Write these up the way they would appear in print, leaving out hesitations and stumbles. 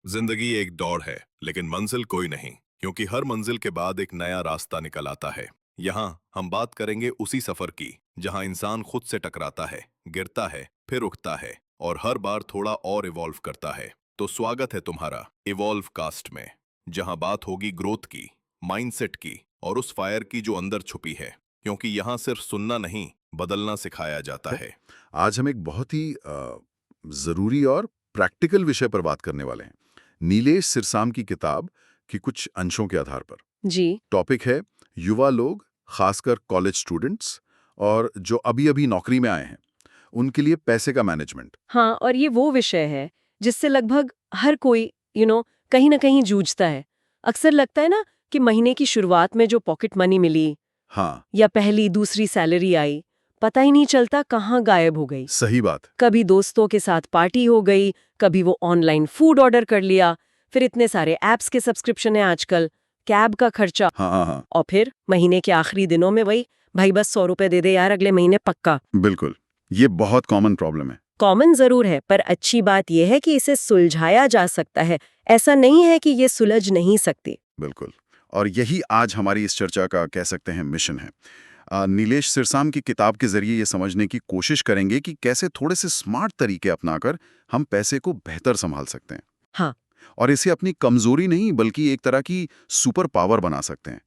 जिंदगी एक दौड़ है, लेकिन मंजिल कोई नहीं, क्योंकि हर मंजिल के बाद एक नया रास्ता निकल आता है। यहाँ हम बात करेंगे उसी सफर की, जहाँ इंसान खुद से टकराता है, गिरता है, फिर उठता है और हर बार थोड़ा और इवॉल्व करता है। तो स्वागत है तुम्हारा इवॉल्व कास्ट में, जहाँ बात होगी ग्रोथ की, माइंडसेट की और उस फायर की जो अंदर छुपी है, क्योंकि यहाँ सिर्फ सुनना नहीं, बदलना सिखाया जाता है। आज हम एक बहुत ही ज़रूरी और प्रैक्टिकल विषय पर बात करने वाले हैं। नीलेश सिरसाम की किताब की कुछ अंशों के आधार पर। जी। टॉपिक है युवा लोग, खासकर कॉलेज स्टूडेंट्स और जो अभी-अभी नौकरी में आए हैं, उनके लिए पैसे का मैनेजमेंट। हाँ, और ये वो विषय है जिससे लगभग हर कोई कहीं ना कहीं जूझता है। अक्सर लगता है ना कि महीने की शुरुआत में जो पॉकेट मनी मिली हाँ, या पहली दूसरी सैलरी आई, पता ही नहीं चलता कहाँ गायब हो गई। सही बात। कभी दोस्तों के साथ पार्टी हो गई, कभी वो ऑनलाइन फूड ऑर्डर कर लिया, फिर इतने सारे ऐप्स के सब्सक्रिप्शन है आजकल, कैब का खर्चा, हाँ हाँ हाँ, और फिर महीने के आखिरी दिनों में वही, भाई बस 100 रुपए दे दे यार अगले महीने पक्का। बिल्कुल। ये बहुत कॉमन प्रॉब्लम है। कॉमन जरूर है, पर अच्छी बात यह है कि इसे सुलझाया जा सकता है। ऐसा नहीं है कि ये सुलझ नहीं सकती। बिल्कुल। और यही आज हमारी इस चर्चा का कह सकते हैं मिशन है। नीलेश सिरसाम की किताब के जरिए ये समझने की कोशिश करेंगे कि कैसे थोड़े से स्मार्ट तरीके अपनाकर हम पैसे को बेहतर संभाल सकते हैं हाँ, और इसे अपनी कमजोरी नहीं बल्कि एक तरह की सुपर पावर बना सकते हैं।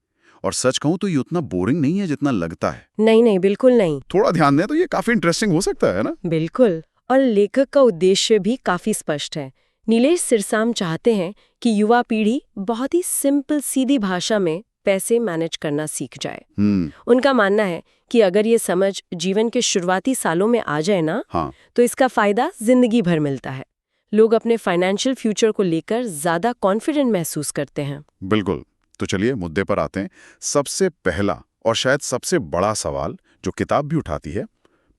और सच कहूं तो ये उतना बोरिंग नहीं है जितना लगता है। नहीं नहीं, बिल्कुल नहीं। थोड़ा ध्यान दें तो ये काफी इंटरेस्टिंग हो सकता है ना। बिल्कुल। और लेखक का उद्देश्य भी काफी स्पष्ट है। नीलेश सिरसाम चाहते हैं कि युवा पीढ़ी बहुत ही सिंपल सीधी भाषा में पैसे मैनेज करना सीख जाए। उनका मानना है कि अगर ये समझ जीवन के शुरुआती सालों में आ जाए ना, हाँ, तो इसका फायदा जिंदगी भर मिलता है। लोग अपने फाइनेंशियल फ्यूचर को लेकर ज्यादा कॉन्फिडेंट महसूस करते हैं। बिल्कुल। तो चलिए मुद्दे पर आते हैं। सबसे पहला और शायद सबसे बड़ा सवाल जो किताब भी उठाती है,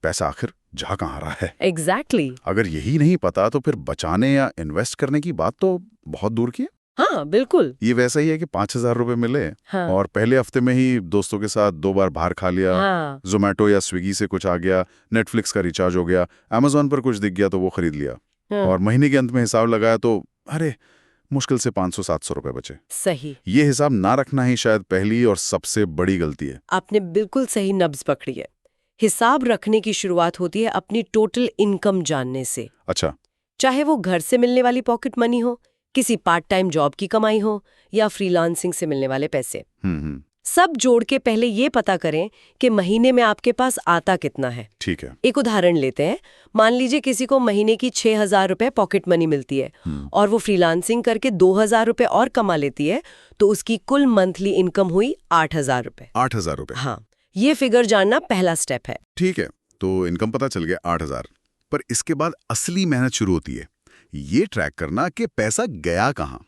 पैसा आखिर जा कहाँ रहा है। एग्जैक्टली। अगर यही नहीं पता तो फिर बचाने या इन्वेस्ट करने की बात तो बहुत दूर की है। हाँ, बिल्कुल। ये वैसा ही है कि 5,000 रुपए मिले हाँ। और पहले हफ्ते में ही दोस्तों के साथ 2 बार बाहर खा लिया, हाँ। जोमेटो या स्विगी से कुछ आ गया, नेटफ्लिक्स का रिचार्ज हो गया, अमेजोन पर कुछ दिख गया तो वो खरीद लिया। हाँ। और महीने के अंत में हिसाब लगाया तो अरे मुश्किल से 500-700 रुपए बचे। सही। ये हिसाब ना रखना ही शायद पहली और सबसे बड़ी गलती है। आपने बिल्कुल सही नब्ज पकड़ी है। हिसाब रखने की शुरुआत होती है अपनी टोटल इनकम जानने से। अच्छा। चाहे वो घर से मिलने वाली पॉकेट मनी हो, किसी पार्ट टाइम जॉब की कमाई हो या फ्रीलांसिंग से मिलने वाले पैसे, सब जोड़ के पहले ये पता करें कि महीने में आपके पास आता कितना है। ठीक है। एक उदाहरण लेते हैं। मान लीजिए किसी को महीने की 6,000 रुपए पॉकेट मनी मिलती है और वो फ्रीलांसिंग करके 2,000 रुपए और कमा लेती है, तो उसकी कुल मंथली इनकम हुई 8,000 रुपए। 8,000 रुपए। हाँ, ये फिगर जानना पहला स्टेप है। ठीक है, तो इनकम पता चल गया 8,000। पर इसके बाद असली मेहनत शुरू होती है। ये ट्रैक करना कि पैसा गया कहाँ।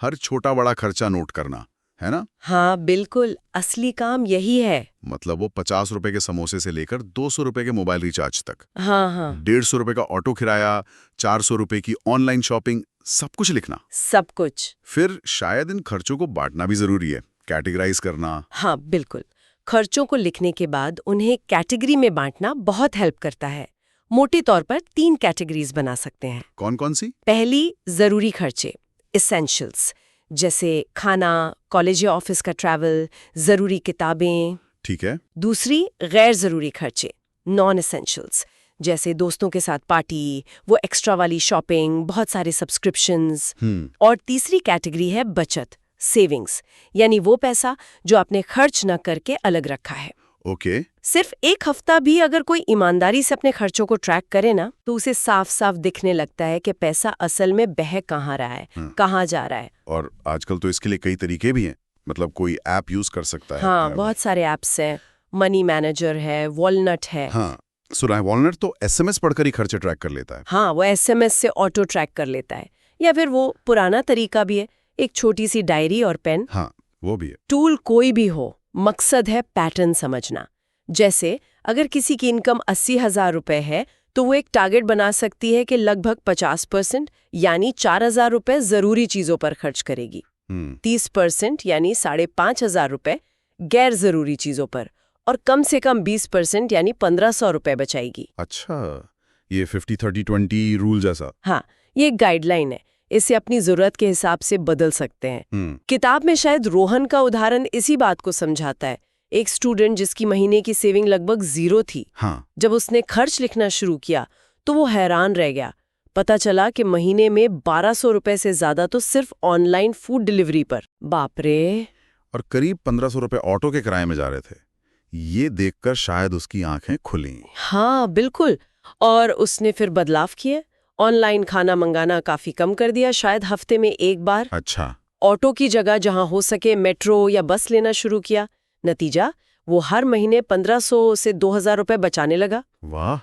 हर छोटा बड़ा खर्चा नोट करना, है ना। हाँ बिल्कुल, असली काम यही है। मतलब वो 50 रुपए के समोसे से लेकर 200 रुपए के मोबाइल रिचार्ज तक, हाँ हाँ, 150 रुपए का ऑटो किराया, 400 रुपए की ऑनलाइन शॉपिंग, सब कुछ लिखना। सब कुछ। फिर शायद इन खर्चों को बांटना भी जरूरी है, कैटेगराइज करना। हाँ बिल्कुल। खर्चों को लिखने के बाद उन्हें कैटेगरी में बांटना बहुत हेल्प करता है। मोटे तौर पर 3 कैटेगरीज बना सकते हैं। कौन कौन सी? पहली, जरूरी खर्चे, एसेंशियल्स, जैसे खाना, कॉलेज या ऑफिस का ट्रैवल, जरूरी किताबें। ठीक है। दूसरी, गैर जरूरी खर्चे, नॉन एसेंशियल्स, जैसे दोस्तों के साथ पार्टी, वो एक्स्ट्रा वाली शॉपिंग, बहुत सारे सब्सक्रिप्शंस। और तीसरी कैटेगरी है बचत, सेविंग्स, यानी वो पैसा जो आपने खर्च न करके अलग रखा है। ओके। सिर्फ एक हफ्ता भी अगर कोई ईमानदारी से अपने खर्चों को ट्रैक करे ना, तो उसे साफ साफ दिखने लगता है कि पैसा असल में बह कहाँ रहा है, कहाँ जा रहा है। और आजकल तो इसके लिए कई तरीके भी हैं, मतलब कोई ऐप यूज कर सकता है। हाँ, बहुत सारे ऐप्स हैं। मनी मैनेजर है, वॉलनट है। हाँ सुना है, वॉलनट तो एसएमएस पढ़कर ही खर्चे ट्रैक कर लेता है। हाँ, वो एसएमएस से ऑटो ट्रैक कर लेता है। या फिर वो पुराना तरीका भी है, एक छोटी सी डायरी और पेन। हाँ वो भी है। टूल कोई भी हो, मकसद है पैटर्न समझना। जैसे अगर किसी की इनकम 80,000 रुपए है, तो वो एक टारगेट बना सकती है कि लगभग 50% यानी 4,000 रुपए जरूरी चीजों पर खर्च करेगी, 30% यानी 5,500 रुपए गैर जरूरी चीजों पर, और कम से कम 20% यानी 1,500 रुपए बचाएगी। अच्छा, ये 50-30-20 रूल जैसा। हाँ, ये एक गाइडलाइन है। इसे अपनी जरूरत के हिसाब से बदल सकते हैं। किताब में शायद रोहन का उदाहरण इसी बात को समझाता है। एक स्टूडेंट जिसकी महीने की सेविंग लगभग 0 थी, जब उसने खर्च लिखना शुरू किया तो वो हैरान रह गया। पता चला कि महीने में 1200 रुपए से ज्यादा तो सिर्फ ऑनलाइन फूड डिलीवरी पर। बाप रे! और करीब 1500 रुपए ऑटो के किराए में जा रहे थे। ये देखकर शायद उसकी आंखें खुली। हाँ, बिल्कुल। और उसने फिर बदलाव किए। ऑनलाइन खाना मंगाना काफी कम कर दिया, शायद हफ्ते में 1 बार। अच्छा। ऑटो की जगह जहां हो सके मेट्रो या बस लेना शुरू किया। नतीजा, वो हर महीने 1500 से 2000 रुपए बचाने लगा। वाह,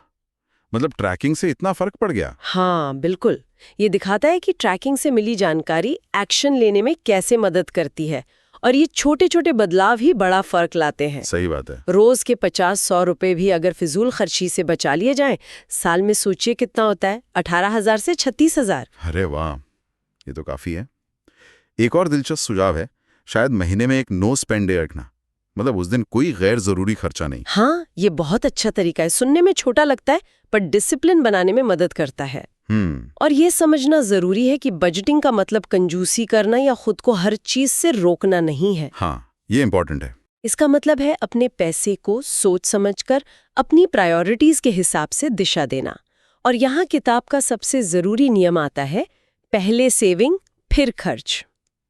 मतलब ट्रैकिंग से इतना फर्क पड़ गया। हाँ, बिल्कुल। ये दिखाता है कि ट्रैकिंग से मिली जानकारी एक्शन लेने में कैसे मदद करती है, और ये छोटे छोटे बदलाव ही बड़ा फर्क लाते हैं। सही बात है। रोज के 50-100 रुपए भी अगर फिजूल खर्ची से बचा लिए जाएं, साल में सोचिए कितना होता है, 18,000 से 36,000। अरे वाह, ये तो काफी है। एक और दिलचस्प सुझाव है, शायद महीने में एक नो स्पेंड डे रखना। मतलब उस दिन कोई गैर जरूरी खर्चा नहीं। हाँ, ये बहुत अच्छा तरीका है। सुनने में छोटा लगता है, पर डिसिप्लिन बनाने में मदद करता है। और ये समझना जरूरी है कि बजटिंग का मतलब कंजूसी करना या खुद को हर चीज से रोकना नहीं है। हाँ, ये इम्पोर्टेंट है। इसका मतलब है अपने पैसे को सोच समझकर अपनी प्रायोरिटीज के हिसाब से दिशा देना। और यहाँ किताब का सबसे जरूरी नियम आता है, पहले सेविंग फिर खर्च।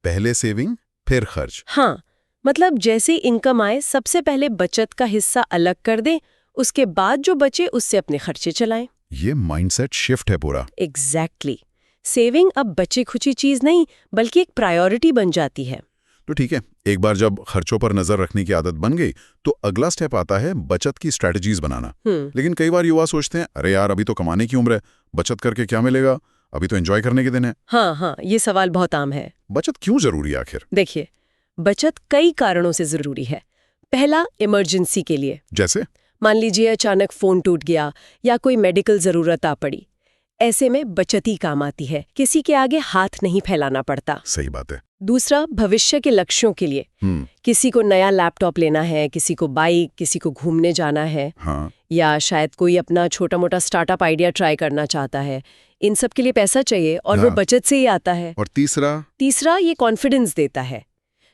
पहले सेविंग फिर खर्च। हाँ, मतलब जैसे इनकम आए सबसे पहले बचत का हिस्सा अलग कर दें, उसके बाद जो बचे उससे अपने खर्चे चलाएं। ये माइंडसेट शिफ्ट है पूरा। एग्जैक्टली। सेविंग अब बचे खुची चीज नहीं, बल्कि एक प्रायोरिटी बन जाती है। तो ठीक है, एक बार जब खर्चों पर नजर रखने की आदत बन गई तो अगला स्टेप आता है बचत की स्ट्रेटजीज बनाना। लेकिन कई बार युवा सोचते हैं, अरे यार अभी तो कमाने की उम्र है, बचत करके क्या मिलेगा, अभी तो एंजॉय करने के दिन है। हाँ, ये सवाल बहुत आम है। बचत क्यों जरूरी है आखिर? देखिए, बचत कई कारणों से जरूरी है। पहला, इमरजेंसी के लिए। जैसे मान लीजिए अचानक फोन टूट गया या कोई मेडिकल जरूरत आ पड़ी। ऐसे में बचत ही काम आती है, किसी के आगे हाथ नहीं फैलाना पड़ता। सही बात है। दूसरा, भविष्य के लक्ष्यों के लिए। किसी को नया लैपटॉप लेना है, किसी को बाइक, किसी को घूमने जाना है। हाँ। या शायद कोई अपना छोटा मोटा स्टार्टअप आइडिया ट्राई करना चाहता है। इन सब के लिए पैसा चाहिए और वो बचत से ही आता है। और तीसरा, ये कॉन्फिडेंस देता है।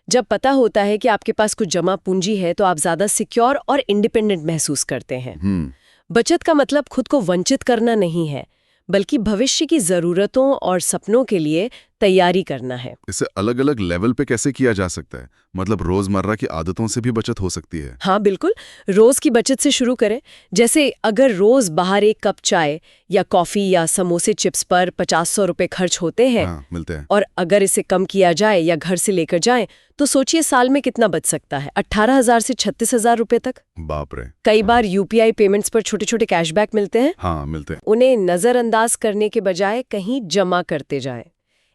जब पता होता है कि आपके पास कुछ जमा पूंजी है तो आप ज्यादा सिक्योर और इंडिपेंडेंट महसूस करते हैं। बचत का मतलब खुद को वंचित करना नहीं है, बल्कि भविष्य की जरूरतों और सपनों के लिए तैयारी करना है। इसे अलग अलग लेवल पे कैसे किया जा सकता है? मतलब रोजमर्रा की आदतों से भी बचत हो सकती है? हाँ, बिल्कुल। रोज की बचत से शुरू करें। जैसे अगर रोज बाहर 1 कप चाय या कॉफी या समोसे चिप्स पर 50-100 रुपए खर्च होते हैं, मिलते हैं, और अगर इसे कम किया जाए या घर से लेकर जाएं, तो सोचिए साल में कितना बच सकता है, 18,000 से 36,000 रुपए तक। बाप रे। कई बार यूपीआई पेमेंट्स पर छोटे छोटे कैशबैक मिलते हैं। हाँ, मिलते हैं। उन्हें नजरअंदाज करने के बजाय कहीं जमा करते जाएं।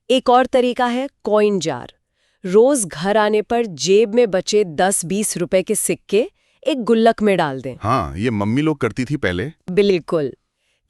एक और तरीका है कॉइन जार। रोज घर आने पर जेब में बचे 10-20 रुपए के सिक्के एक गुल्लक में डाल दें। हाँ, ये मम्मी लोग करती थी पहले। बिल्कुल।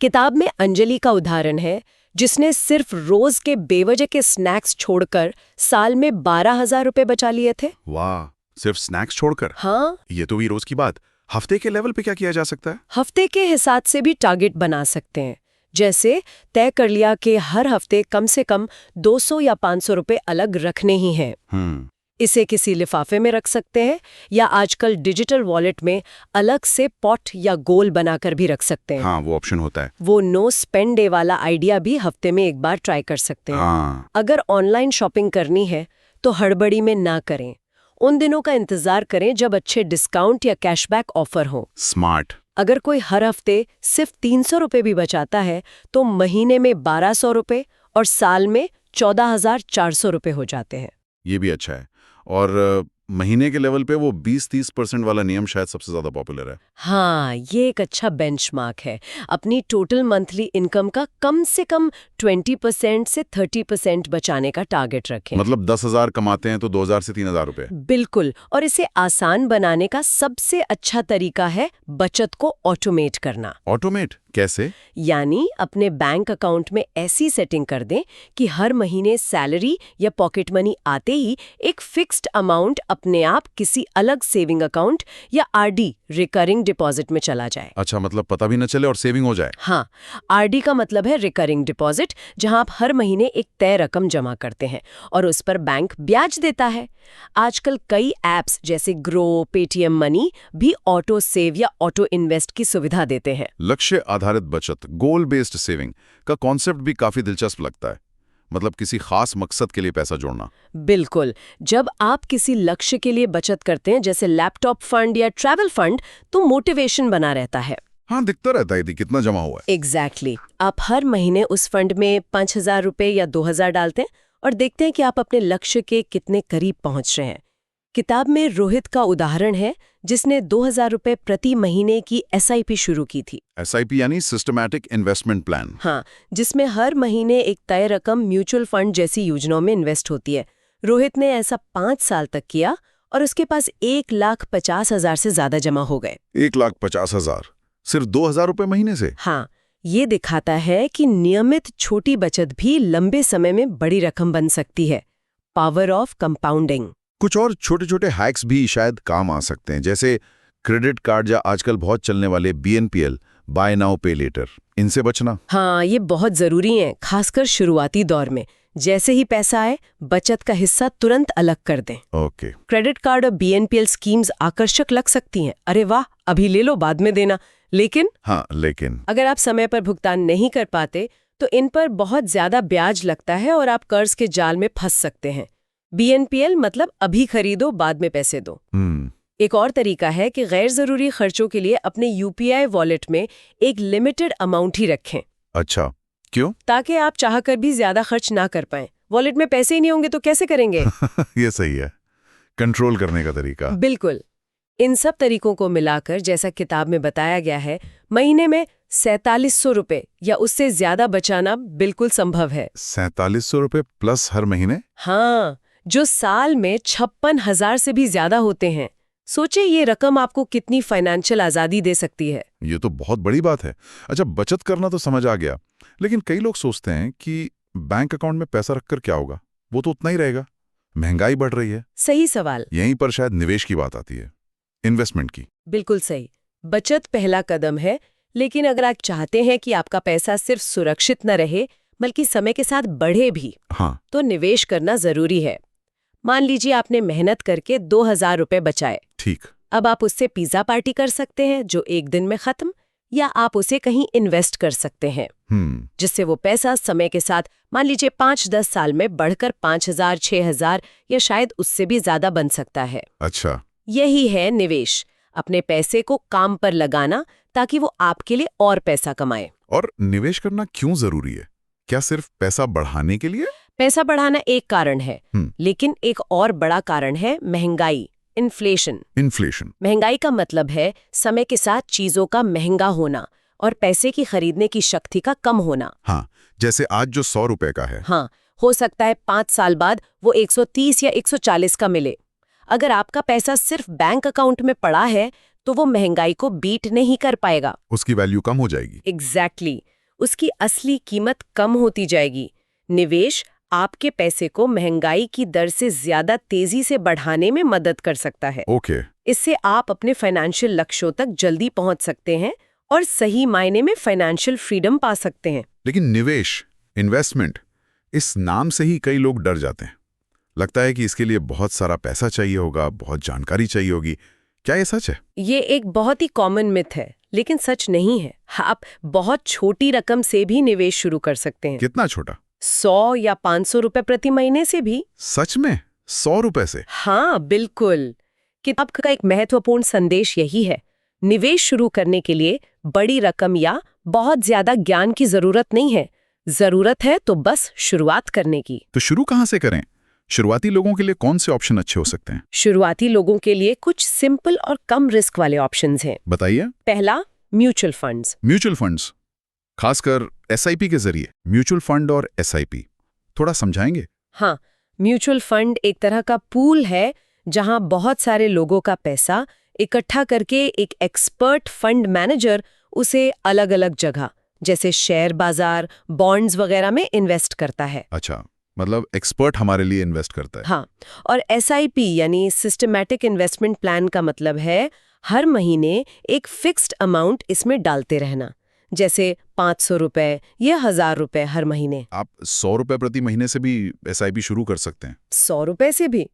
किताब में अंजलि का उदाहरण है, जिसने सिर्फ रोज के बेवजह के स्नैक्स छोड़कर साल में 12,000 रुपए बचा लिए थे। वाह, सिर्फ स्नैक्स छोड़कर? हाँ, ये तो हुई रोज की बात। हफ्ते के लेवल पे क्या किया जा सकता है? हफ्ते के हिसाब से भी टारगेट बना सकते हैं। जैसे तय कर लिया कि हर हफ्ते कम से कम 200 या 500 रुपए अलग रखने ही हैं। इसे किसी लिफाफे में रख सकते हैं या आजकल डिजिटल वॉलेट में अलग से पॉट या गोल बनाकर भी रख सकते हैं। हाँ, वो ऑप्शन होता है। वो नो स्पेंड डे वाला आइडिया भी हफ्ते में 1 बार ट्राई कर सकते हैं। अगर ऑनलाइन शॉपिंग करनी है तो हड़बड़ी में ना करें। उन दिनों का इंतजार करें जब अच्छे डिस्काउंट या कैशबैक ऑफर हो। स्मार्ट। अगर कोई हर हफ्ते सिर्फ 300 रुपए भी बचाता है तो महीने में 1200 रुपए और साल में 14,400 रुपए हो जाते हैं। ये भी अच्छा है। और महीने के लेवल पे वो 20-30% वाला नियम शायद सबसे ज्यादा पॉपुलर है। हाँ, ये एक अच्छा बेंचमार्क है। अपनी टोटल मंथली इनकम का कम से कम 20% से 30% बचाने का टारगेट रखें। मतलब 10,000 कमाते हैं तो 2,000 से 3,000 रुपए। बिल्कुल। और इसे आसान बनाने का सबसे अच्छा तरीका है बचत को ऑटोमेट करना। ऑटोमेट कैसे? यानी अपने बैंक अकाउंट में ऐसी सेटिंग कर दें कि हर महीने सैलरी या पॉकेट मनी आते ही एक फिक्स्ड अमाउंट अपने आप किसी अलग सेविंग अकाउंट या आरडी रिकरिंग डिपॉजिट में चला जाए। अच्छा, मतलब पता भी न चले और सेविंग हो जाए। हाँ, आरडी का मतलब है रिकरिंग डिपॉजिट, जहां आप हर महीने एक तय रकम जमा करते हैं और उस पर बैंक ब्याज देता है। आजकल कई ऐप्स जैसे ग्रो, पेटीएम मनी भी ऑटो सेव या ऑटो इन्वेस्ट की सुविधा देते हैं। लक्ष्य आधारित बचत, गोल बेस्ड सेविंग का कॉन्सेप्ट भी काफी दिलचस्प लगता है। मतलब किसी खास मकसद के लिए पैसा जोड़ना। बिल्कुल। जब आप किसी लक्ष्य के लिए बचत करते हैं, जैसे लैपटॉप फंड या ट्रैवल फंड, तो मोटिवेशन बना रहता है। हाँ, दिखता रहता है कितना जमा हुआ है। एग्जैक्टली। आप हर महीने उस फंड में 5,000 रुपए या 2,000 डालते हैं और देखते हैं कि आप अपने लक्ष्य के कितने करीब पहुंच रहे हैं। किताब में रोहित का उदाहरण है, जिसने 2,000 रुपए प्रति महीने की एसआईपी शुरू की थी। एसआईपी यानी सिस्टमैटिक इन्वेस्टमेंट प्लान। हाँ, जिसमें हर महीने एक तय रकम म्यूचुअल फंड जैसी योजनाओं में इन्वेस्ट होती है। रोहित ने ऐसा 5 साल तक किया और उसके पास 1,50,000 से ज्यादा जमा हो गए। 1,50,000 सिर्फ 2,000 रुपए महीने से? हाँ, ये दिखाता है कि नियमित छोटी बचत भी लंबे समय में बड़ी रकम बन सकती है। Power of compounding. कुछ और छोटे छोटे हैक्स भी शायद काम आ सकते हैं, जैसे क्रेडिट कार्ड या आजकल बहुत चलने वाले BNPL, बाय नाउ पे लेटर, इनसे बचना। हाँ, ये बहुत जरूरी है, खासकर शुरुआती दौर में। जैसे ही पैसा आए, बचत का हिस्सा तुरंत अलग कर दें। ओके। क्रेडिट कार्ड और BNPL स्कीम्स आकर्षक लग सकती हैं। अरे वाह, अभी ले लो, बाद में देना। लेकिन अगर आप समय पर भुगतान नहीं कर पाते तो इन पर बहुत ज्यादा ब्याज लगता है और आप कर्ज के जाल में फंस सकते हैं। BNPL मतलब अभी खरीदो, बाद में पैसे दो। एक और तरीका है कि गैर जरूरी खर्चों के लिए अपने UPI वॉलेट में एक लिमिटेड अमाउंट ही रखें। अच्छा, क्यों? ताकि आप चाहकर भी ज्यादा खर्च ना कर पाएं। वॉलेट में पैसे ही नहीं होंगे तो कैसे करेंगे? ये सही है, कंट्रोल करने का तरीका। बिल्कुल। इन सब तरीकों को मिलाकर, जैसा किताब में बताया गया है, महीने में 4,700 रुपए या उससे ज्यादा बचाना बिल्कुल संभव है। 4,700 रुपए प्लस हर महीने? हाँ, जो साल में 56,000 से भी ज्यादा होते हैं। सोचे ये रकम आपको कितनी फाइनेंशियल आजादी दे सकती है। ये तो बहुत बड़ी बात है। अच्छा, बचत करना तो समझ आ गया, लेकिन कई लोग सोचते हैं कि बैंक अकाउंट में पैसा रखकर क्या होगा, वो तो उतना ही रहेगा। महंगाई बढ़ रही है। सही सवाल। यहीं पर शायद निवेश की बात आती है, इन्वेस्टमेंट की। बिल्कुल सही। बचत पहला कदम है, लेकिन अगर आप चाहते हैं कि आपका पैसा सिर्फ सुरक्षित न रहे बल्कि समय के साथ बढ़े भी, हाँ, तो निवेश करना जरूरी है। मान लीजिए आपने मेहनत करके 2,000 रुपए बचाए। ठीक। अब आप उससे पिज्जा पार्टी कर सकते हैं जो एक दिन में खत्म, या आप उसे कहीं इन्वेस्ट कर सकते हैं, जिससे वो पैसा समय के साथ, मान लीजिए 5-10 साल में बढ़कर 5,000, 6,000 या शायद उससे भी ज्यादा बन सकता है। अच्छा, यही है निवेश, अपने पैसे को काम पर लगाना ताकि वो आपके लिए और पैसा कमाए। और निवेश करना क्यों जरूरी है? क्या सिर्फ पैसा बढ़ाने के लिए? पैसा बढ़ाना एक कारण है, लेकिन एक और बड़ा कारण है महंगाई, इन्फ्लेशन। महंगाई का मतलब है समय के साथ चीजों का महंगा होना और पैसे की खरीदने की शक्ति का कम होना। हाँ, जैसे आज जो 100 रुपए का है, हाँ, हो सकता है 5 साल बाद वो 130 या 140 का मिले। अगर आपका पैसा सिर्फ बैंक अकाउंट में पड़ा है तो वो महंगाई को बीट नहीं कर पाएगा। उसकी वैल्यू कम हो जाएगी। एग्जैक्टली, उसकी असली कीमत कम होती जाएगी। निवेश आपके पैसे को महंगाई की दर से ज्यादा तेजी से बढ़ाने में मदद कर सकता है। ओके। इससे आप अपने फाइनेंशियल लक्ष्यों तक जल्दी पहुंच सकते हैं और सही मायने में फाइनेंशियल फ्रीडम पा सकते हैं। लेकिन निवेश, इन्वेस्टमेंट, इस नाम से ही कई लोग डर जाते हैं। लगता है कि इसके लिए बहुत सारा पैसा चाहिए होगा, बहुत जानकारी चाहिए होगी। क्या ये सच है? ये एक बहुत ही कॉमन मिथ है, लेकिन सच नहीं है। आप बहुत छोटी रकम से भी निवेश शुरू कर सकते हैं। कितना छोटा? 100 या 500 रुपए प्रति महीने से भी। सच में? 100 रुपए से? हाँ, बिल्कुल। किताब का एक महत्वपूर्ण संदेश यही है, निवेश शुरू करने के लिए बड़ी रकम या बहुत ज्यादा ज्ञान की जरूरत नहीं है। जरूरत है तो बस शुरुआत करने की। तो शुरू कहाँ से करें? शुरुआती लोगों के लिए कौन से ऑप्शन अच्छे हो सकते हैं? शुरुआती लोगों के लिए कुछ सिंपल और कम रिस्क वाले ऑप्शंस हैं। बताइए। पहला, म्यूचुअल फंड्स। म्यूचुअल फंड्स, खासकर SIP के जरिए। म्यूचुअल फंड और SIP थोड़ा समझाएंगे? हाँ, म्यूचुअल फंड एक तरह का पूल है जहां बहुत सारे लोगों का पैसा इकट्ठा करके एक एक्सपर्ट फंड मैनेजर उसे अलग अलग जगह जैसे शेयर बाजार, बॉन्ड्स वगैरह में इन्वेस्ट करता है। अच्छा, मतलब एक्सपर्ट हमारे लिए इन्वेस्ट करता है। हाँ, और SIP यानी सिस्टमैटिक इन्वेस्टमेंट प्लान का मतलब है हर महीने एक फिक्स्ड अमाउंट इसमें डालते रहना, जैसे 500 रुपए या 1000 रुपए हर महीने। आप 100 रुपए प्रति महीने से भी SIP शुरू कर सकते हैं। 100 रुपए से भी?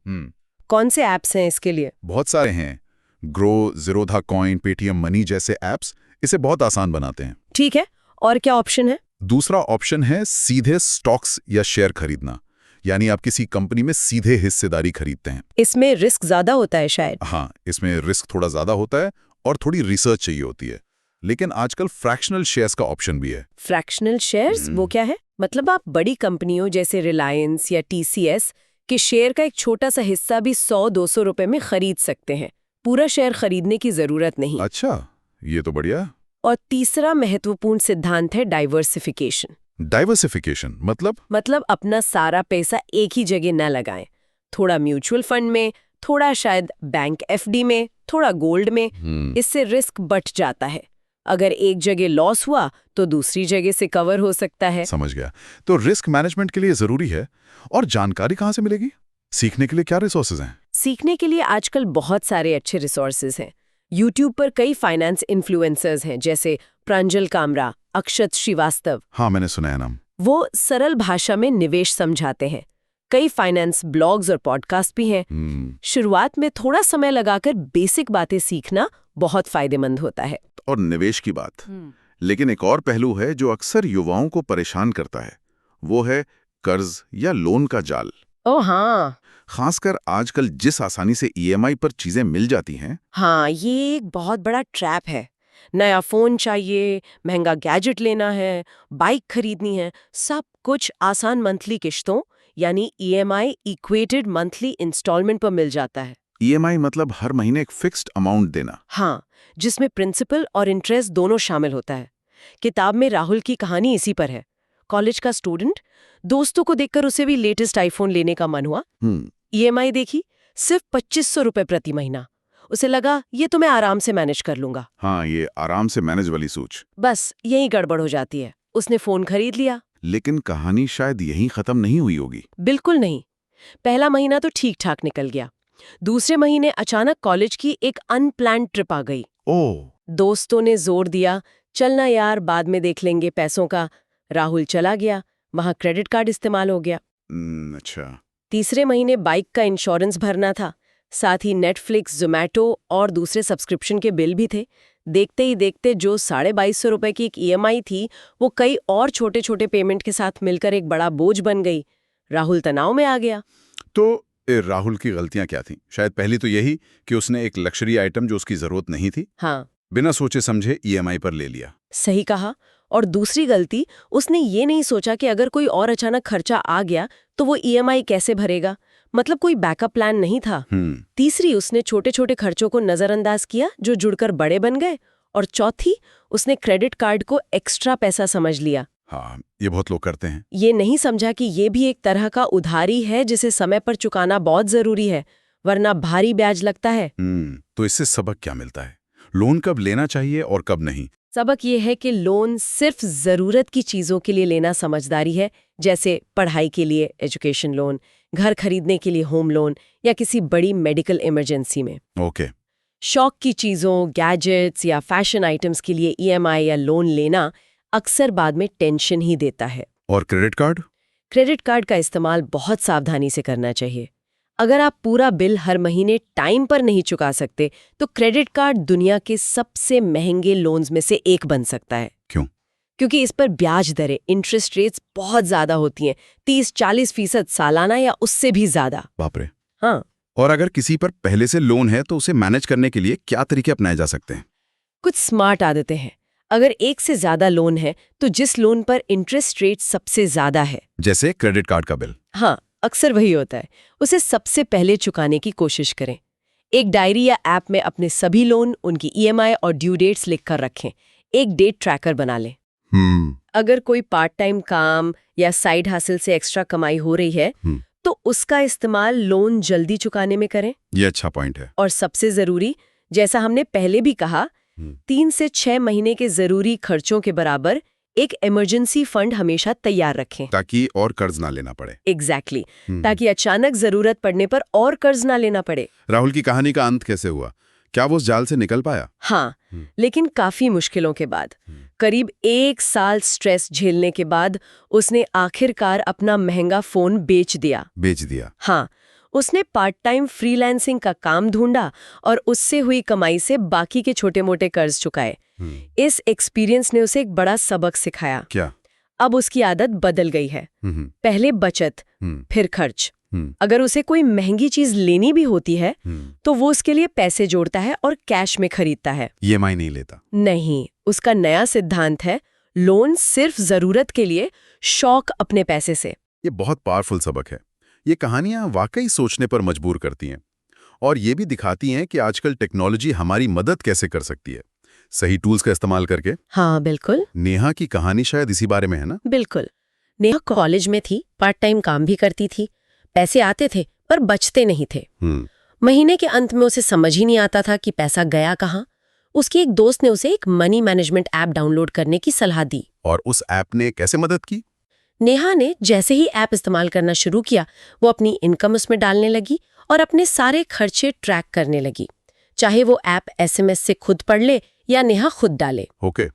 कौन से ऐप्स हैं इसके लिए? बहुत सारे हैं। Grow, Zerodha coin, Paytm money जैसे ऐप्स इसे बहुत आसान बनाते हैं। ठीक है, और क्या ऑप्शन है? दूसरा ऑप्शन है सीधे स्टॉक्स या शेयर खरीदना, यानी आप किसी कंपनी में सीधे हिस्सेदारी खरीदते हैं। इसमें रिस्क ज्यादा होता है शायद। हाँ, इसमें रिस्क थोड़ा ज्यादा होता है और थोड़ी रिसर्च चाहिए होती है, लेकिन आजकल फ्रैक्शनल शेयर्स का ऑप्शन भी है। फ्रैक्शनल शेयर्स वो क्या है? मतलब आप बड़ी कंपनियों जैसे रिलायंस या TCS के शेयर का एक छोटा सा हिस्सा भी 100-200 रुपए में खरीद सकते हैं। पूरा शेयर खरीदने की जरूरत नहीं। अच्छा, ये तो बढ़िया। और तीसरा महत्वपूर्ण सिद्धांत है डाइवर्सिफिकेशन। डाइवर्सिफिकेशन मतलब अपना सारा पैसा एक ही जगह न लगाएं। थोड़ा म्यूचुअल फंड में, थोड़ा शायद बैंक FD में, थोड़ा गोल्ड में। इससे रिस्क बढ़ जाता है। अगर एक जगह लॉस हुआ तो दूसरी जगह से कवर हो सकता है। समझ गया। तो रिस्क मैनेजमेंट के लिए जरूरी है। और जानकारी कहाँ से मिलेगी? सीखने के लिए क्या रिसोर्सेज हैं? सीखने के लिए आजकल बहुत सारे अच्छे रिसोर्सेज हैं। YouTube पर कई फाइनेंस इन्फ्लुएंसर्स हैं, जैसे प्रांजल कामरा, अक्षत श्रीवास्तव। हाँ, मैंने सुना है नाम। वो सरल भाषा में निवेश समझाते हैं। कई फाइनेंस ब्लॉग्स और पॉडकास्ट भी हैं। शुरुआत में थोड़ा समय लगाकर बेसिक बातें सीखना बहुत फायदेमंद होता है। और निवेश की बात, लेकिन एक और पहलू है जो अक्सर युवाओं को परेशान करता है, वो है कर्ज या लोन का जाल। ओह हाँ, खासकर आजकल जिस आसानी से EMI पर चीजें मिल जाती हैं। हाँ, ये एक बहुत बड़ा ट्रैप है। नया फोन चाहिए, महंगा गैजेट लेना है, बाइक खरीदनी है, सब कुछ आसान मंथली किश्तों यानी EMI इक्वेटेड मंथली इंस्टॉलमेंट पर मिल जाता है। EMI मतलब हर महीने एक फिक्स्ड अमाउंट देना। हाँ, जिसमें प्रिंसिपल और इंटरेस्ट दोनों शामिल होता है। किताब में राहुल की कहानी इसी पर है। कॉलेज का स्टूडेंट, दोस्तों को देखकर उसे भी लेटेस्ट आईफोन लेने का मन हुआ। EMI देखी, सिर्फ 2500 रुपए प्रति महीना। उसे लगा ये तो मैं आराम से मैनेज कर लूंगा। हाँ, ये आराम से मैनेज वाली सोच। बस यही गड़बड़ हो जाती है। उसने फोन खरीद लिया। लेकिन कहानी शायद यहीं खत्म नहीं हुई होगी। बिल्कुल नहीं। पहला महीना तो ठीक ठाक निकल गया। दूसरे महीने अचानक कॉलेज की एक अनप्लान्ड ट्रिप आ गई। ओह, दोस्तों ने जोर दिया, चलना यार, बाद में देख लेंगे पैसों का। राहुल चला गया, वहां क्रेडिट कार्ड इस्तेमाल हो गया। अच्छा। तीसरे महीने बाइक का इंश्योरेंस भरना था, साथ ही नेटफ्लिक्स, जोमैटो और दूसरे सब्सक्रिप्शन के बिल भी थे। देखते ही देखते जो 2250 रुपए की एक EMI थी, वो कई और छोटे छोटे पेमेंट के साथ मिलकर एक बड़ा बोझ बन गई। राहुल तनाव में आ गया। तो राहुल की गलतियां क्या थीं? शायद पहली तो यही कि उसने एक लग्जरी आइटम जो उसकी जरूरत नहीं थी, हाँ, बिना सोचे समझे EMI पर ले लिया। सही कहा। और दूसरी गलती, उसने ये नहीं सोचा कि अगर कोई और अचानक खर्चा आ गया तो वो EMI कैसे भरेगा। मतलब कोई बैकअप प्लान नहीं था। तीसरी, उसने छोटे छोटे खर्चों को नजरअंदाज किया जो जुड़कर बड़े बन गए। और चौथी, उसने क्रेडिट कार्ड को एक्स्ट्रा पैसा समझ लिया। हाँ, ये बहुत लोग करते हैं। ये नहीं समझा कि ये भी एक तरह का उधारी है जिसे समय पर चुकाना बहुत जरूरी है, वरना भारी ब्याज लगता है। तो इससे सबक क्या मिलता है? लोन कब लेना चाहिए और कब नहीं? सबक ये है कि लोन सिर्फ जरूरत की चीजों के लिए लेना समझदारी है, जैसे पढ़ाई के लिए एजुकेशन लोन, घर खरीदने के लिए होम लोन या किसी बड़ी मेडिकल इमरजेंसी में। ओके। शौक की चीजों, गैजेट्स या फैशन आइटम्स के लिए EMI या लोन लेना अक्सर बाद में टेंशन ही देता है। और क्रेडिट कार्ड? क्रेडिट कार्ड का इस्तेमाल बहुत सावधानी से करना चाहिए। अगर आप पूरा बिल हर महीने टाइम पर नहीं चुका सकते तो क्रेडिट कार्ड दुनिया के सबसे महंगे लोन्स में से एक बन सकता है। क्यों? क्योंकि इस पर ब्याज दरें, इंटरेस्ट रेट्स बहुत ज्यादा होती हैं, 30-40% सालाना या उससे भी ज्यादा। बाप रे। हाँ। और अगर किसी पर पहले से लोन है तो उसे मैनेज करने के लिए क्या तरीके अपनाए जा सकते हैं? कुछ स्मार्ट आदतें हैं। अगर एक से ज्यादा लोन है तो जिस लोन पर इंटरेस्ट रेट सबसे ज्यादा है, जैसे क्रेडिट कार्ड का बिल, हाँ, अक्सर वही होता है, उसे सबसे पहले चुकाने की कोशिश करें। एक डायरी या ऐप में अपने सभी लोन, उनकी EMI और ड्यू डेट्स लिखकर रखें। एक डेट ट्रैकर बना लें। अगर कोई पार्ट टाइम काम या साइड हासिल से एक्स्ट्रा कमाई हो रही है तो उसका इस्तेमाल लोन जल्दी चुकाने में करें। ये अच्छा पॉइंट है। और सबसे जरूरी, जैसा हमने पहले भी कहा, 3 से 6 महीने के जरूरी खर्चों के बराबर एक इमरजेंसी फंड हमेशा तैयार रखें। ताकि और कर्ज ना लेना पड़े। एग्जैक्टली ताकि अचानक जरूरत पड़ने पर और कर्ज ना लेना पड़े। राहुल की कहानी का अंत कैसे हुआ? क्या वो उस जाल से निकल पाया? हाँ, लेकिन काफी मुश्किलों के बाद। करीब 1 साल स्ट्रेस झेलने के बाद उसने आखिरकार अपना महंगा फोन बेच दिया। हाँ, उसने पार्ट टाइम फ्रीलांसिंग का काम ढूंढा और उससे हुई कमाई से बाकी के छोटे मोटे कर्ज चुकाए। इस एक्सपीरियंस ने उसे एक बड़ा सबक सिखाया। क्या? अब उसकी आदत बदल गई है। पहले बचत, फिर खर्च। अगर उसे कोई महंगी चीज लेनी भी होती है तो वो उसके लिए पैसे जोड़ता है और कैश में खरीदता है। EMI नहीं लेता। नहीं, उसका नया सिद्धांत है लोन सिर्फ जरूरत के लिए, शौक अपने पैसे से। ये बहुत पावरफुल सबक है। ये कहानियां वाकई सोचने पर मजबूर करती हैं और ये भी दिखाती हैं कि आजकल टेक्नोलॉजी हमारी मदद कैसे कर सकती है, सही टूल्स का इस्तेमाल करके। हाँ बिल्कुल। नेहा की कहानी शायद इसी बारे में है ना? बिल्कुल। नेहा कॉलेज में थी, पार्ट टाइम काम भी करती थी, पैसे आते थे पर बचते नहीं थे। महीने के अंत में उसे समझ ही नहीं आता था कि पैसा गया कहाँ। उसकी एक दोस्त ने उसे एक मनी मैनेजमेंट ऐप डाउनलोड करने की सलाह दी। और उस ऐप ने कैसे मदद की? नेहा ने जैसे ही ऐप इस्तेमाल करना शुरू किया, वो अपनी इनकम उसमें डालने लगी और अपने सारे खर्चे ट्रैक करने लगी, चाहे वो ऐप SMS से खुद पढ़ ले या नेहा खुद डाले। ओके।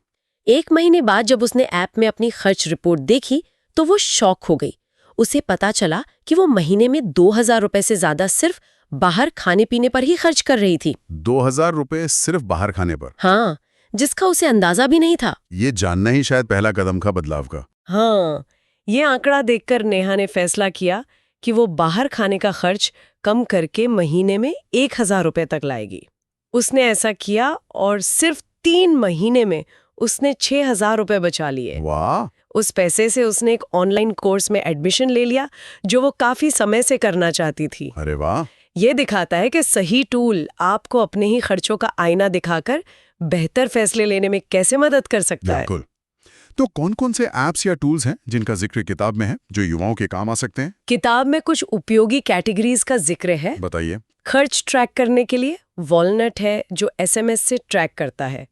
1 महीने बाद जब उसने ऐप में अपनी खर्च रिपोर्ट देखी तो वो शॉक हो गई। उसे पता चला कि वो महीने में 2000 रुपए से ज्यादा सिर्फ बाहर खाने पीने पर ही खर्च कर रही थी। 2000 रुपए सिर्फ बाहर खाने पर? हाँ, जिसका उसे अंदाजा भी नहीं था। ये जानना ही शायद पहला कदम था बदलाव का। हाँ, ये आंकड़ा देखकर नेहा ने फैसला किया कि वो बाहर खाने का खर्च कम करके महीने में 1000 रुपए तक लाएगी। उसने ऐसा किया और सिर्फ 3 महीने में उसने 6000 रुपए बचा लिए। वाह! उस पैसे से उसने एक ऑनलाइन कोर्स में एडमिशन ले लिया जो वो काफी समय से करना चाहती थी। अरे वाह! ये दिखाता है कि सही टूल आपको अपने ही खर्चों का आईना दिखाकर बेहतर फैसले लेने में कैसे मदद कर सकता है। बिल्कुल। तो कौन-कौन से ऐप्स या टूल्स हैं जिनका जिक्र किताब में है जो युवाओं के काम आ सकते हैं? किताब में कुछ उपयोगी कैटेगरीज का जिक्र है। बताइए। खर्च ट्रैक करने के लिए वॉलनट है जो SMS से ट्रैक करता है।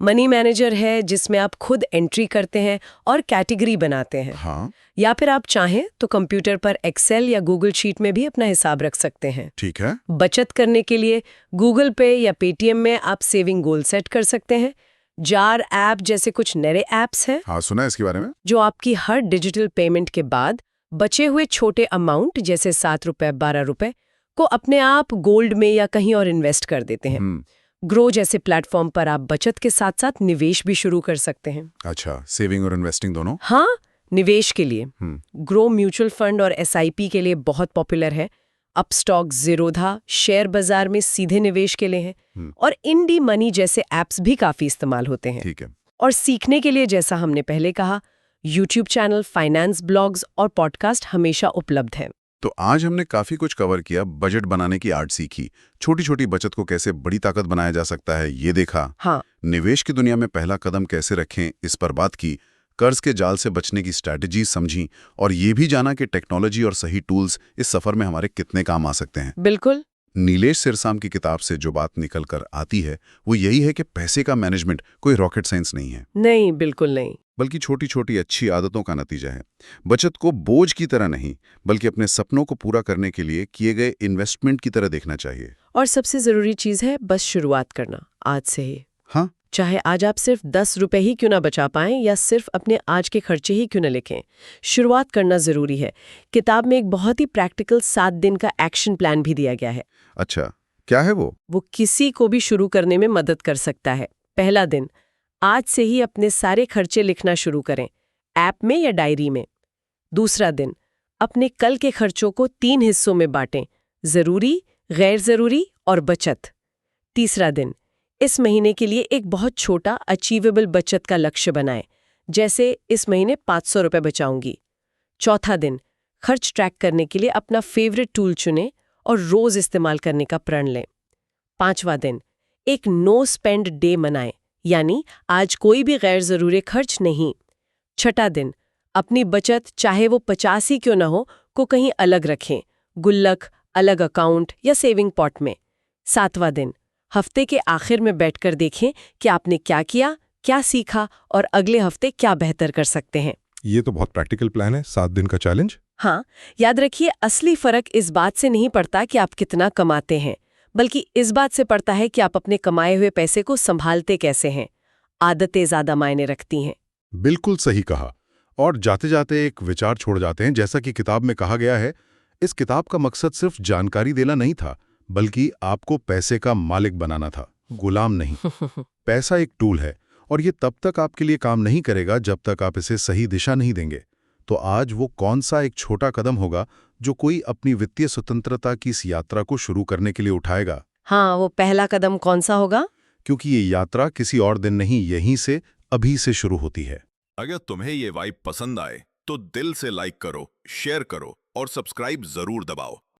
मनी मैनेजर है जिसमें आप खुद एंट्री करते हैं और कैटेगरी बनाते हैं। हाँ, या फिर आप चाहें तो कंप्यूटर पर एक्सेल या गूगल शीट में भी अपना हिसाब रख सकते हैं। ठीक है। बचत करने के लिए गूगल पे या पेटीएम में आप सेविंग गोल सेट कर सकते हैं। जार ऐप जैसे कुछ नए ऐप्स हैं हाँ, सुना है इसके बारे में। जो आपकी हर डिजिटल पेमेंट के बाद बचे हुए छोटे अमाउंट जैसे 7 रुपए 12 रुपए को अपने आप गोल्ड में या कहीं और इन्वेस्ट कर देते हैं। ग्रो जैसे प्लेटफॉर्म पर आप बचत के साथ साथ निवेश भी शुरू कर सकते हैं। अच्छा, सेविंग और इन्वेस्टिंग दोनों? हाँ, निवेश के लिए ग्रो म्यूचुअल फंड और SIP के लिए बहुत पॉपुलर है। अपस्टॉक, ज़ीरोधा शेयर बाजार में सीधे निवेश के लिए हैं और इंडी मनी जैसे ऐप्स भी काफी इस्तेमाल होते हैं। ठीक है। और सीखने के लिए जैसा हमने पहले कहा, YouTube चैनल, फाइनेंस ब्लॉग्स और पॉडकास्ट हमेशा उपलब्ध हैं। तो आज हमने काफी कुछ कवर किया, बजट बनाने की आर्ट सीखी, छोटी छोटी बचत को कैसे बड़ी ताकत बनाया जा सकता है ये देखा। हाँ, निवेश की दुनिया में पहला कदम कैसे रखें इस पर बात की, कर्ज के जाल से बचने की स्ट्रैटेजी समझी और ये भी जाना कि टेक्नोलॉजी और सही टूल्स इस सफर में हमारे कितने काम आ सकते हैं। बिल्कुल। नीलेश सिरसाम की किताब से जो बात निकल कर आती है वो यही है कि पैसे का मैनेजमेंट कोई रॉकेट साइंस नहीं है। नहीं, बिल्कुल नहीं। बल्कि छोटी छोटी अच्छी आदतों का नतीजा है। बचत को बोझ की तरह नहीं बल्कि अपने सपनों को पूरा करने के लिए किए गए इन्वेस्टमेंट की तरह देखना चाहिए। और सबसे जरूरी चीज है बस शुरुआत करना, आज से ही। हाँ, चाहे आज आप सिर्फ 10 रुपए ही क्यों ना बचा पाएं या सिर्फ अपने आज के खर्चे ही क्यों ना लिखें, शुरुआत करना जरूरी है। किताब में एक बहुत ही प्रैक्टिकल 7 दिन का एक्शन प्लान भी दिया गया है। अच्छा, क्या है वो? वो किसी को भी शुरू करने में मदद कर सकता है। पहला दिन, आज से ही अपने सारे खर्चे लिखना शुरू करें, ऐप में या डायरी में। दूसरा दिन, अपने कल के खर्चों को 3 हिस्सों में बांटें, जरूरी, गैर जरूरी और बचत। तीसरा दिन, इस महीने के लिए एक बहुत छोटा अचीवेबल बचत का लक्ष्य बनाएं, जैसे इस महीने 500 रुपए बचाऊंगी। चौथा दिन, खर्च ट्रैक करने के लिए अपना फेवरेट टूल चुनें और रोज इस्तेमाल करने का प्रण लें। पांचवा दिन, एक नो स्पेंड डे मनाएं, यानी आज कोई भी गैर जरूरी खर्च नहीं। छठा दिन, अपनी बचत चाहे वो 50 ही क्यों ना हो को कहीं अलग रखें, गुल्लक, अलग अकाउंट या सेविंग पॉट में। सातवां दिन, हफ्ते के आखिर में बैठकर देखें कि आपने क्या किया, क्या सीखा और अगले हफ्ते क्या बेहतर कर सकते हैं। ये तो बहुत प्रैक्टिकल प्लान है, 7 दिन का चैलेंज। हाँ, याद रखिए असली फर्क इस बात से नहीं पड़ता कि आप कितना कमाते हैं, बल्कि इस बात से पड़ता है कि आप अपने कमाए हुए पैसे को संभालते कैसे हैं। आदतें ज्यादा मायने रखती हैं। बिल्कुल सही कहा। और जाते जाते एक विचार छोड़ जाते हैं। जैसा कि किताब में कहा गया है, इस किताब का मकसद सिर्फ जानकारी देना नहीं था, बल्कि आपको पैसे का मालिक बनाना था, गुलाम नहीं। पैसा एक टूल है और ये तब तक आपके लिए काम नहीं करेगा जब तक आप इसे सही दिशा नहीं देंगे। तो आज वो कौन सा एक छोटा कदम होगा जो कोई अपनी वित्तीय स्वतंत्रता की इस यात्रा को शुरू करने के लिए उठाएगा? हाँ, वो पहला कदम कौन सा होगा? क्योंकि ये यात्रा किसी और दिन नहीं, यहीं से, अभी से शुरू होती है। अगर तुम्हें ये वाइब पसंद आए तो दिल से लाइक करो, शेयर करो और सब्सक्राइब जरूर दबाओ।